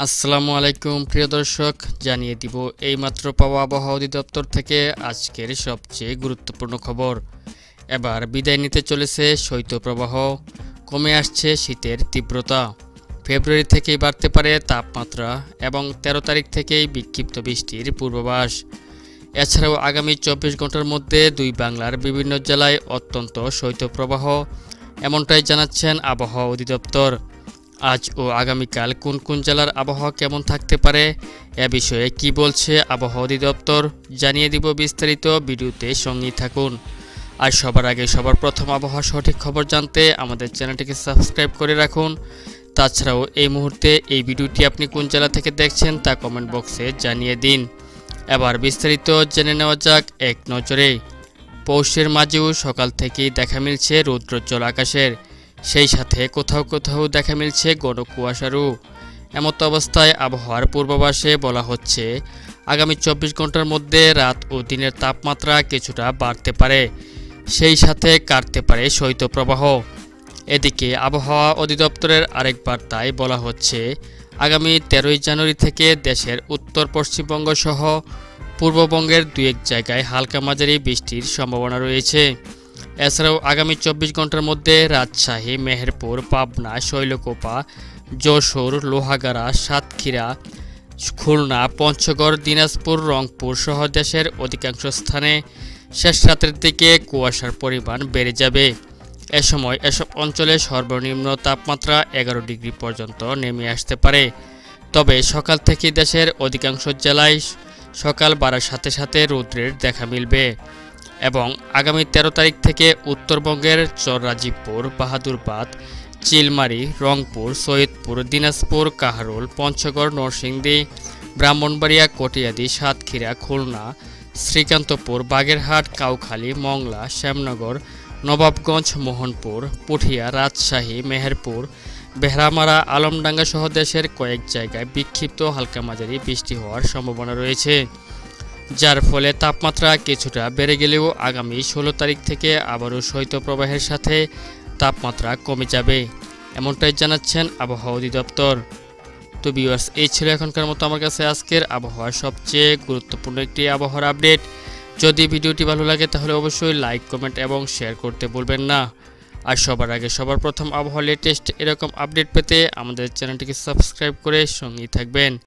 আসসালামু আলাইকুম প্রিয় দর্শক, জানিয়ে দিব এইমাত্র পাওয়া আবহাওয়া অধিদপ্তর থেকে আজকের সবচেয়ে গুরুত্বপূর্ণ খবর। এবার বিদায় নিতে চলেছে শৈত্যপ্রবাহ, কমে আসছে শীতের তীব্রতা। ফেব্রুয়ারি থেকেই বাড়তে পারে তাপমাত্রা এবং ১৩ তারিখ থেকেই বিক্ষিপ্ত বৃষ্টির পূর্বাভাস। এছাড়াও আগামী ২৪ ঘন্টার মধ্যে দুই বাংলার বিভিন্ন জেলায় অত্যন্ত শৈত্যপ্রবাহ, এমনটাই জানাচ্ছেন আবহাওয়া অধিদপ্তর। আজ ও আগামীকাল কোন কোন জেলার আবহাওয়া কেমন থাকতে পারে এ বিষয়ে কি বলছে আবহাওয়া অধিদপ্তর জানিয়ে দিব বিস্তারিত, ভিডিওতে সঙ্গেই থাকুন। আর সবার আগে সবার প্রথম আবহাওয়া সঠিক খবর জানতে আমাদের চ্যানেলটিকে সাবস্ক্রাইব করে রাখুন। তাছাড়াও এই মুহূর্তে এই ভিডিওটি আপনি কোন জেলা থেকে দেখছেন তা কমেন্ট বক্সে জানিয়ে দিন। এবার বিস্তারিত জেনে নেওয়া যাক এক নজরে। পৌষের মাঝেও সকাল থেকেই দেখা মিলছে রৌদ্রোজ্জ্বল আকাশের, সেই সাথে কোথাও কোথাও দেখা মিলছে ঘন কুয়াশারও। এমত অবস্থায় আবহাওয়ার পূর্বাভাসে বলা হচ্ছে আগামী ২৪ ঘন্টার মধ্যে রাত ও দিনের তাপমাত্রা কিছুটা বাড়তে পারে, সেই সাথে কাটতে পারে শৈত্যপ্রবাহ। এদিকে আবহাওয়া অধিদপ্তরের আরেক বার্তায় বলা হচ্ছে আগামী ১৩ই জানুয়ারি থেকে দেশের উত্তর পশ্চিমবঙ্গ সহ পূর্ববঙ্গের দু এক জায়গায় হালকা মাঝারি বৃষ্টির সম্ভাবনা রয়েছে। এছাড়াও আগামী ২৪ ঘন্টার মধ্যে রাজশাহী, মেহেরপুর, পাবনা, শৈলকুপা, যশোর, লোহাগাড়া, সাতক্ষীরা, খুলনা, পঞ্চগড়, দিনাজপুর, রংপুর সহ দেশের অধিকাংশ স্থানে শেষ রাতের দিকে কুয়াশার পরিমাণ বেড়ে যাবে। এ সময় এসব অঞ্চলে সর্বনিম্ন তাপমাত্রা ১১ ডিগ্রি পর্যন্ত নেমে আসতে পারে। তবে সকাল থেকে দেশের অধিকাংশ জেলায় সকাল বাড়ার সাথে সাথে রৌদ্রের দেখা মিলবে এবং আগামী ১৩ তারিখ থেকে উত্তরবঙ্গের চররাজীবপুর, বাহাদুরাবাদ, চিলমারী, রংপুর, সৈয়দপুর, দিনাজপুর, কাহারোল, পঞ্চগড়, নরসিংদী, ব্রাহ্মণবাড়িয়া, কটিয়াদি, সাতক্ষীরা, খুলনা, শ্রীকান্তপুর, বাগেরহাট, কাউখালী, মংলা, শ্যামনগর, নবাবগঞ্জ, মোহনপুর, পুঠিয়া, রাজশাহী, মেহেরপুর, বেহরামারা, আলমডাঙ্গা সহ দেশের কয়েক জায়গায় বিক্ষিপ্ত হালকা মাঝারি বৃষ্টি হওয়ার সম্ভাবনা রয়েছে, যার ফলে তাপমাত্রা কিছুটা বেড়ে গেলেও আগামী ১৬ তারিখ থেকে আবারও শৈত্যপ্রবাহের সাথে তাপমাত্রা কমে যাবে, এমনটাই জানাচ্ছেন আবহাওয়া অধিদপ্তর। তো ভিউয়ার্স, এই ছিল এখনকার মতো আমার কাছে আজকের আবহাওয়ার সবচেয়ে গুরুত্বপূর্ণ একটি আবহাওয়ার আপডেট। যদি ভিডিওটি ভালো লাগে তাহলে অবশ্যই লাইক, কমেন্ট এবং শেয়ার করতে ভুলবেন না। আর সবার আগে সবার প্রথম আবহাওয়া লেটেস্ট এরকম আপডেট পেতে আমাদের চ্যানেলটিকে সাবস্ক্রাইব করে সঙ্গেই থাকবেন।